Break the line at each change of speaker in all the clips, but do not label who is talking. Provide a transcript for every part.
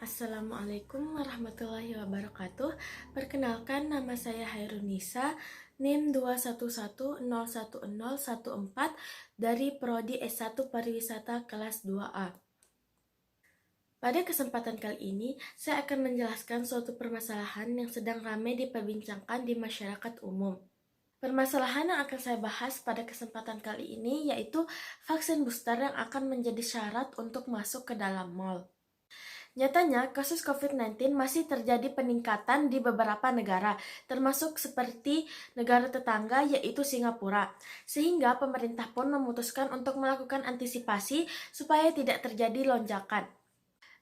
Assalamualaikum warahmatullahi wabarakatuh. Perkenalkan, nama saya Hairunisa, NIM 211011014 dari Prodi S1 Pariwisata kelas 2A. Pada kesempatan kali ini, saya akan menjelaskan suatu permasalahan yang sedang ramai diperbincangkan di masyarakat umum. Permasalahan yang akan saya bahas pada kesempatan kali ini yaitu vaksin booster yang akan menjadi syarat untuk masuk ke dalam mal. Nyatanya, kasus COVID-19 masih terjadi peningkatan di beberapa negara, termasuk seperti negara tetangga yaitu Singapura. Sehingga pemerintah pun memutuskan untuk melakukan antisipasi supaya tidak terjadi lonjakan.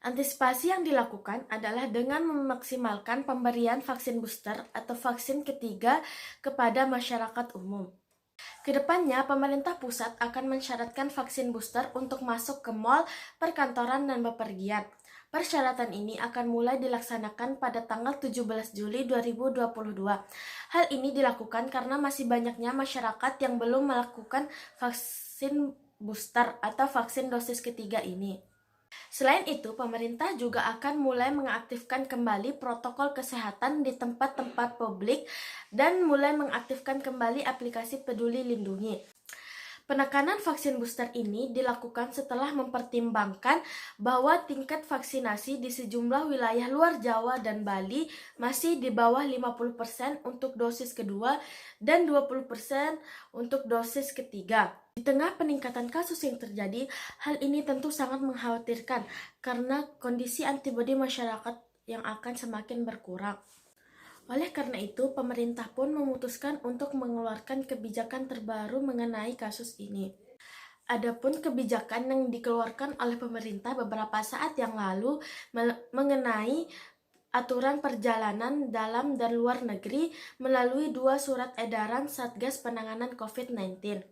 Antisipasi yang dilakukan adalah dengan memaksimalkan pemberian vaksin booster atau vaksin ketiga kepada masyarakat umum. Kedepannya, pemerintah pusat akan mensyaratkan vaksin booster untuk masuk ke mal, perkantoran, dan bepergian. Persyaratan ini akan mulai dilaksanakan pada tanggal 17 Juli 2022. Hal ini dilakukan karena masih banyaknya masyarakat yang belum melakukan vaksin booster atau vaksin dosis ketiga ini. Selain itu, pemerintah juga akan mulai mengaktifkan kembali protokol kesehatan di tempat-tempat publik dan mulai mengaktifkan kembali aplikasi Peduli Lindungi. Penekanan vaksin booster ini dilakukan setelah mempertimbangkan bahwa tingkat vaksinasi di sejumlah wilayah luar Jawa dan Bali masih di bawah 50% untuk dosis kedua dan 20% untuk dosis ketiga. Di tengah peningkatan kasus yang terjadi, hal ini tentu sangat mengkhawatirkan karena kondisi antibodi masyarakat yang akan semakin berkurang. Oleh karena itu, pemerintah pun memutuskan untuk mengeluarkan kebijakan terbaru mengenai kasus ini. Adapun kebijakan yang dikeluarkan oleh pemerintah beberapa saat yang lalu mengenai aturan perjalanan dalam dan luar negeri melalui 2 surat edaran Satgas Penanganan COVID-19.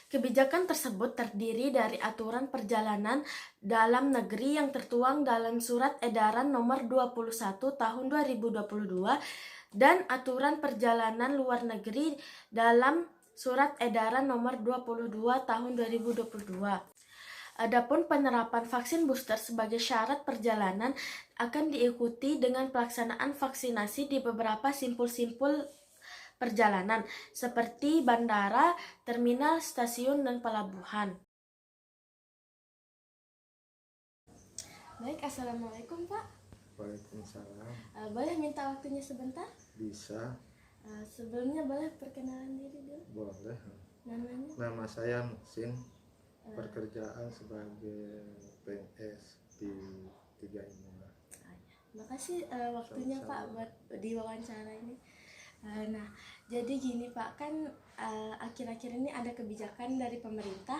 Kebijakan tersebut terdiri dari aturan perjalanan dalam negeri yang tertuang dalam Surat Edaran Nomor 21 Tahun 2022 dan aturan perjalanan luar negeri dalam Surat Edaran Nomor 22 Tahun 2022. Adapun penerapan vaksin booster sebagai syarat perjalanan akan diikuti dengan pelaksanaan vaksinasi di beberapa simpul-simpul perjalanan seperti bandara, terminal, stasiun, dan pelabuhan. Baik, Assalamualaikum Pak.
Waalaikumsalam.
Boleh minta waktunya sebentar?
Bisa,
Sebelumnya boleh perkenalan diri dulu?
boleh.
Namanya?
Nama saya Musin, pekerjaan sebagai PNS di Tiga Inilah.
Makasih waktunya Pak buat diwawancara ini. Nah, jadi gini Pak, kan akhir-akhir ini ada kebijakan dari pemerintah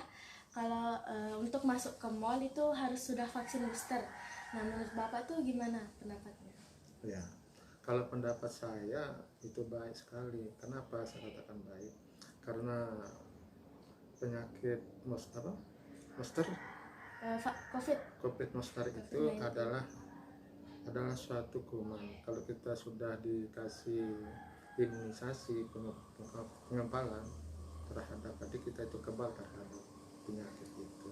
kalau untuk masuk ke mal itu harus sudah vaksin booster. Nah, menurut Bapak tuh gimana pendapatnya?
Ya, kalau pendapat saya itu baik sekali. Kenapa saya katakan baik? Karena penyakit monster COVID monster itu adalah suatu kuman. Kalau kita sudah dikasih imunisasi pengempalan terhadap tadi, kita itu kebal terhadap penyakit itu.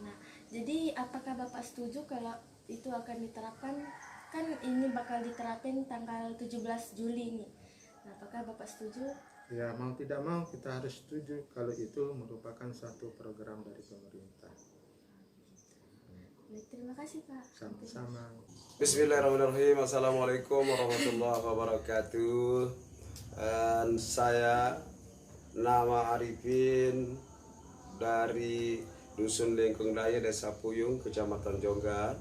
Nah, jadi apakah Bapak setuju kalau itu akan diterapkan? Kan ini bakal diterapin tanggal 17 Juli ini. Nah, apakah Bapak setuju?
Ya, mau tidak mau kita harus setuju kalau itu merupakan satu program dari pemerintah.
Baik, terima kasih Pak.
Sama-sama.
Bismillahirrahmanirrahim. Assalamualaikum warahmatullahi wabarakatuh. Dan saya nama Arifin dari Dusun Lengkung Daya, Desa Puyung, Kecamatan Jonggar.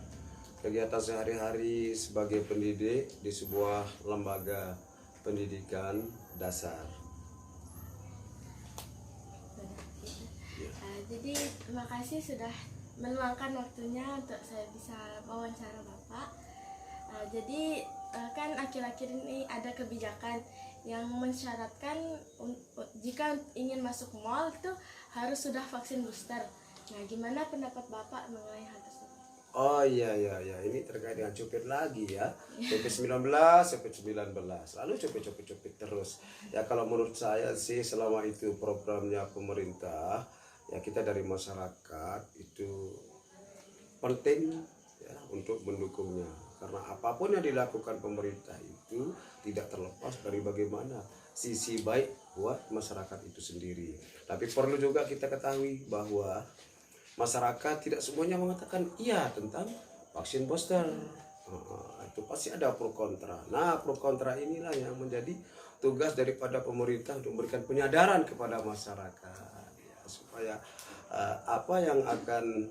Kegiatan sehari-hari sebagai pendidik di sebuah lembaga pendidikan dasar.
Jadi terima kasih sudah meluangkan waktunya untuk saya bisa wawancara Bapak. Jadi kan akhir-akhir ini ada kebijakan yang mensyaratkan jika ingin masuk mal itu harus sudah vaksin booster. Nah, gimana pendapat Bapak mengenai hal tersebut?
Oh iya, ini terkait dengan cupid lagi ya. COVID-19 lalu cupid terus. Ya kalau menurut saya sih selama itu programnya pemerintah, ya kita dari masyarakat itu penting ya untuk mendukungnya, karena apapun yang dilakukan pemerintah itu tidak terlepas dari bagaimana sisi baik buat masyarakat itu sendiri. Tapi perlu juga kita ketahui bahwa masyarakat tidak semuanya mengatakan iya tentang vaksin booster. Itu pasti ada pro kontra. Nah, pro kontra inilah yang menjadi tugas daripada pemerintah untuk memberikan penyadaran kepada masyarakat ya, supaya apa yang akan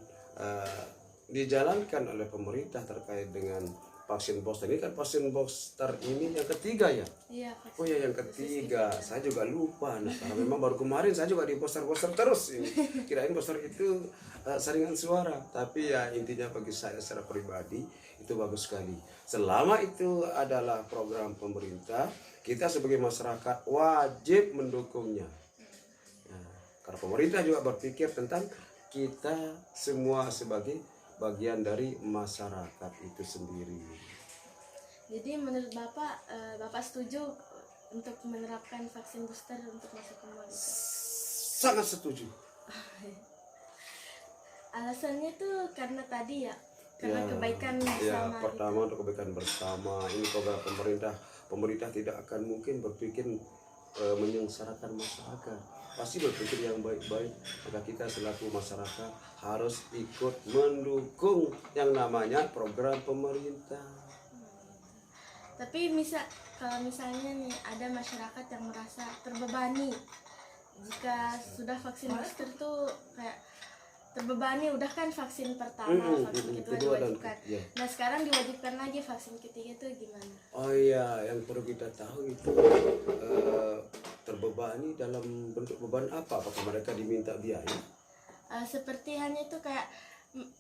dijalankan oleh pemerintah terkait dengan vaksin booster ini, kan vaksin booster ini yang ketiga ya.
Iya,
Oh ya, yang ketiga, saya juga lupa. Nah, karena memang baru kemarin saya juga di poster-poster terus ini. Kirain poster itu saringan suara, tapi ya intinya bagi saya secara pribadi itu bagus sekali. Selama itu adalah program pemerintah, kita sebagai masyarakat wajib mendukungnya. Nah, karena pemerintah juga berpikir tentang kita semua sebagai bagian dari masyarakat itu sendiri.
Jadi menurut Bapak, Bapak setuju untuk menerapkan vaksin booster untuk masuk ke mall itu?
Sangat setuju.
Alasannya tuh karena tadi ya, karena
Ya,
kebaikan
ya,
bersama
pertama untuk kebaikan bersama. Ini program pemerintah tidak akan mungkin berpikir menyengsarakan masyarakat, pasti berpikir yang baik-baik. Maka kita selaku masyarakat harus ikut mendukung yang namanya program pemerintah.
Tapi kalau misalnya nih ada masyarakat yang merasa terbebani jika sudah vaksin booster tuh kayak terbebani, udah kan vaksin pertama, vaksin kedua diwajibkan.
Ya.
Nah sekarang diwajibkan lagi vaksin ketiga tuh gimana?
Oh iya, yang perlu kita tahu itu terbebani dalam bentuk beban apa? Apakah mereka diminta biaya?
Seperti hanya itu kayak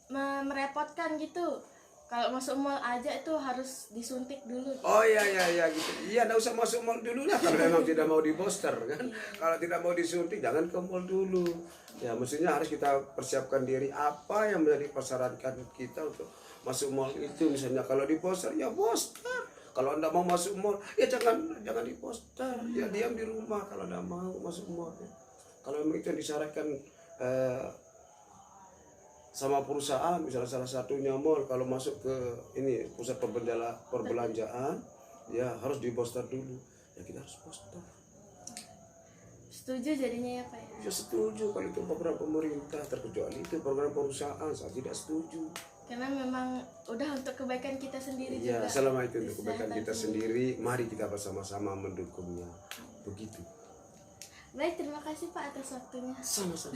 merepotkan gitu. Kalau masuk mall aja itu harus disuntik dulu.
Oh iya gitu. Iya, enggak usah masuk mall dulu lah kalau memang tidak mau di booster kan. Kalau tidak mau disuntik jangan ke mall dulu. Ya, mestinya harus kita persiapkan diri apa yang menjadi persyaratan kita untuk masuk mall itu. Misalnya kalau di booster ya booster. Kalau Anda mau masuk mall ya jangan di booster. Ya diam di rumah kalau Anda mau masuk mall. Ya. Kalau memang itu yang disyaratkan sama perusahaan, misalnya salah satunya mall, kalau masuk ke ini pusat perbelanjaan ya harus di booster dulu. Ya kita harus booster.
Setuju jadinya ya Pak ya?
Ya setuju kalau itu program pemerintah, terkecuali itu program perusahaan saya tidak setuju.
Karena memang udah untuk kebaikan kita sendiri
Ya,
juga.
selama itu untuk kebaikan
Kesehatan
kita sendiri, mari kita bersama-sama mendukungnya. Begitu.
Baik, terima kasih Pak atas waktunya.
Sama-sama.